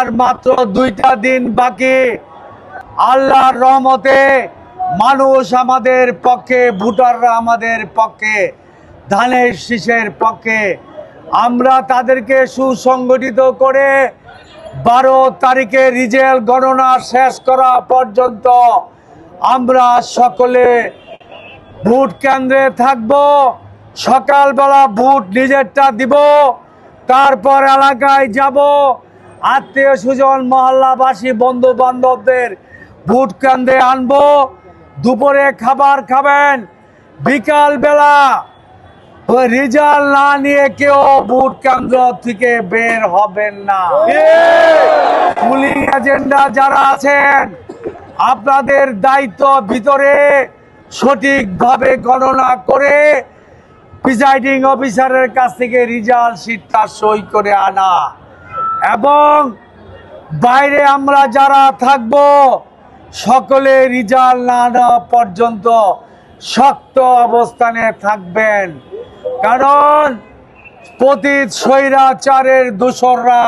আর মাত্র 2টা দিন বাকি। আল্লাহর রহমতে মানুষ আমাদের পক্ষে, ভোটাররা আমাদের পক্ষে, ধানের শীষের পক্ষে। আমরা তাদেরকে সুসংগঠিত করে 12 তারিখে রেজাল্ট গণনা শেষ করা পর্যন্ত আমরা সকলে ভোট কেন্দ্রে থাকব। সকালবেলা ভোট নিজেরটা দিব, তারপর এলাকায় যাব, আত্মীয় স্বজন মহল্লাবাসী বন্ধু বান্ধবদের ভোট কেন্দ্রে আনবো। দুপুরে খাবার খাবেন, বিকালবেলা রেজাল্ট না নিয়ে কেউ ভোট কেন্দ্র থেকে বের হবেন না। পুলিং এজেন্ডা যারা আছেন, আপনাদের দায়িত্ব ভিতরে সঠিকভাবে গণনা করে প্রিসাইডিং অফিসারের কাছ থেকে রেজাল্ট শিটটা সই করে আনা, এবং বাইরে আমরা যারা থাকব সকলে রেজাল্ট না নেওয়া পর্যন্ত শক্ত অবস্থানে থাকবেন। কারণ পতিত স্বৈরাচারের দোসররা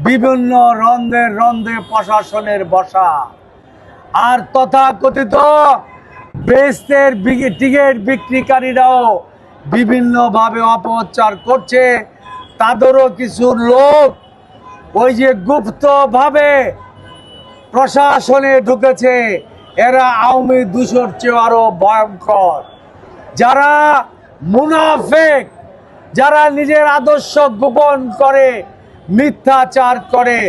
বিভিন্ন রন্ধে রন্ধে প্রশাসনের বসা, আর তথাকথিত বেস্তের টিকিট বিক্রিকারীরাও বিভিন্নভাবে অপপ্রচার করছে। তাদেরও কিছু লোক ওই যে গুপ্তভাবে প্রশাসনে ঢুকেছে, এরা আওয়ামী দূষর চেয়ে আরো ভয়ঙ্কর। যারা মুনাফেক, যারা নিজের আদর্শ গোপন করে মিথ্যাচার করে,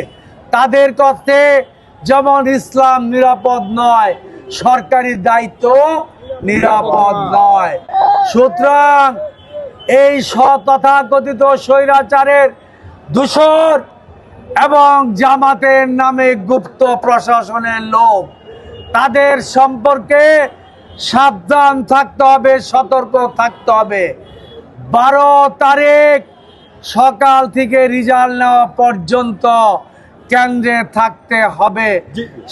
তাদের কাছে যেমন ইসলাম নিরাপদ নয়, সরকারি দায়িত্ব নিরাপদ নয়। সুতরাং এই তথাকথিত স্বৈরাচারের দূষর এবং জামাতের নামে গুপ্ত প্রশাসনের লোক, তাদের সম্পর্কে সাবধান থাকতে হবে, সতর্ক থাকতে হবে। 12 তারিখ সকাল থেকে রেজাল্ট নেওয়া পর্যন্ত কেন্দ্রে থাকতে হবে।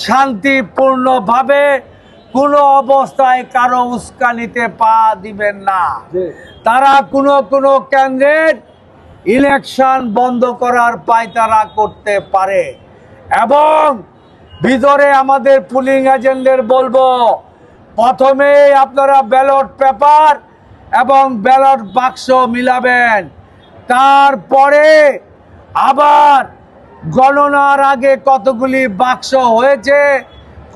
শান্তিপূর্ণভাবে কোনো অবস্থায় কারো উস্কানিতে পা দিবেন না। তারা কোনো কেন্দ্রের ইলেকশন বন্ধ করার পায়তারা করতে পারে। এবং ভিতরে আমাদের পুলিং এজেন্টদের বলবো, প্রথমে আপনারা ব্যালট পেপার এবং ব্যালট বাক্স মিলাবেন, তারপরে আবার গণনার আগে কতগুলি বাক্স হয়েছে,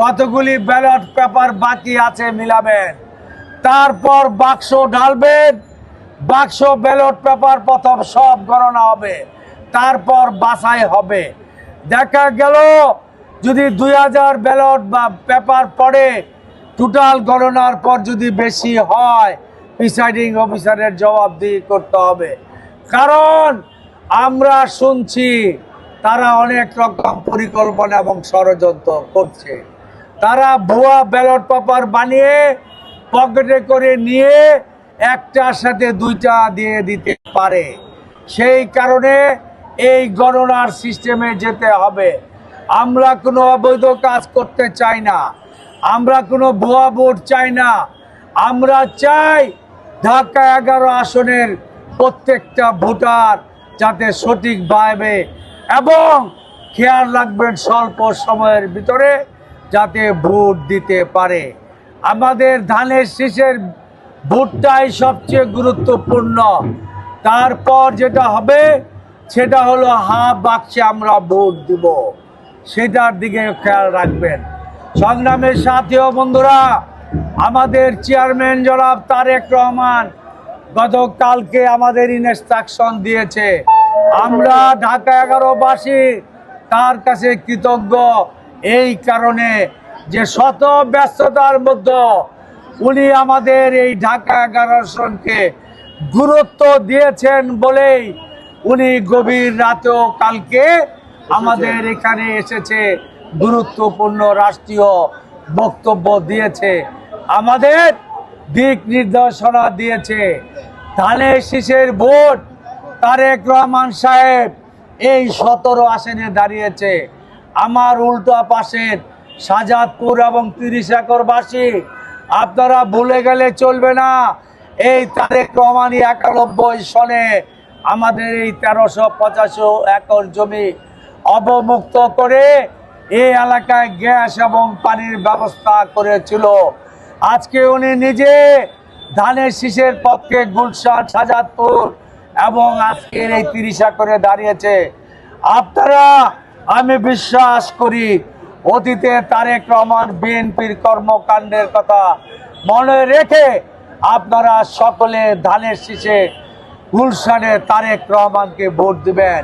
কতগুলি ব্যালট পেপার বাকি আছে মিলাবেন, তারপর বাক্স ঢালবেন। বাক্স ব্যালট পেপার প্রথম সব গণনা হবে, তারপর বাছাই হবে। দেখা গেল যদি 2000 ব্যালট বা পেপার পড়ে, টোটাল গণনার পর যদি বেশি হয়, প্রিসাইডিং অফিসারের জবাবদিহি করতে হবে। কারণ আমরা শুনছি তারা অনেক রকম পরিকল্পনা এবং ষড়যন্ত্র করছে। তারা ভুয়া ব্যালট পেপার বানিয়ে পকেটে করে নিয়ে একটার সাথে 2টা দিয়ে দিতে পারে। সেই কারণে এই গণনার সিস্টেমে যেতে হবে। আমরা কোনো অবৈধ কাজ করতে চাই না, আমরা কোনো ভুয়া ভোট চাই না। আমরা চাই ঢাকা 11 আসনের প্রত্যেকটা ভোটার যাতে সঠিকভাবে, এবং খেয়াল রাখবেন স্বল্প সময়ের ভিতরে যাতে ভোট দিতে পারে। আমাদের ধানের শীষের ভোটটাই সবচেয়ে গুরুত্বপূর্ণ। তারপর যেটা হবে সেটা হলো বাক্সে আমরা ভোট দিব, সেটার দিকে খেয়াল রাখবেন। সংগ্রামের সাথী ও বন্ধুরা, আমাদের চেয়ারম্যান জনাব তারেক রহমান গতকালকে আমাদের ইনস্ট্রাকশন দিয়েছে। আমরা ঢাকা 11 বাসী তার কাছে কৃতজ্ঞ এই কারণে যে শত ব্যস্ততার মধ্যে উনি আমাদের এই ঢাকা 11 আসনকে গুরুত্ব দিয়েছেন বলেই উনি গভীর রাতেও কালকে আমাদের এখানে এসেছে, গুরুত্বপূর্ণ রাষ্ট্রীয় বক্তব্য দিয়েছে, আমাদের দিক নির্দেশনা দিয়েছে। ধানের শীষের ভোট তারেক রহমান সাহেব এই 17 আসনে দাঁড়িয়েছে। আমার উল্টো পাশের শাহজাদপুর এবং 30 একরবাসী, আপনারা ভুলে গেলে চলবে না। এই তারেক রহমানই 91 সনে আমাদের এই 1385 একর জমি অবমুক্ত করে এই এলাকায় গ্যাস এবং পানির ব্যবস্থা করেছিল। আজকে উনি নিজে ধানের শীষের পক্ষে গুলশান, শাহজাদপুর এবং আজকের এই 30 করে দাঁড়িয়েছে। আপনারা, আমি বিশ্বাস করি অতীতে তারেক রহমান বিএনপির কর্মকাণ্ডের কথা মনে রেখে আপনারা সকলে ধানের শীষে গুলশানে তারেক রহমানকে ভোট দিবেন।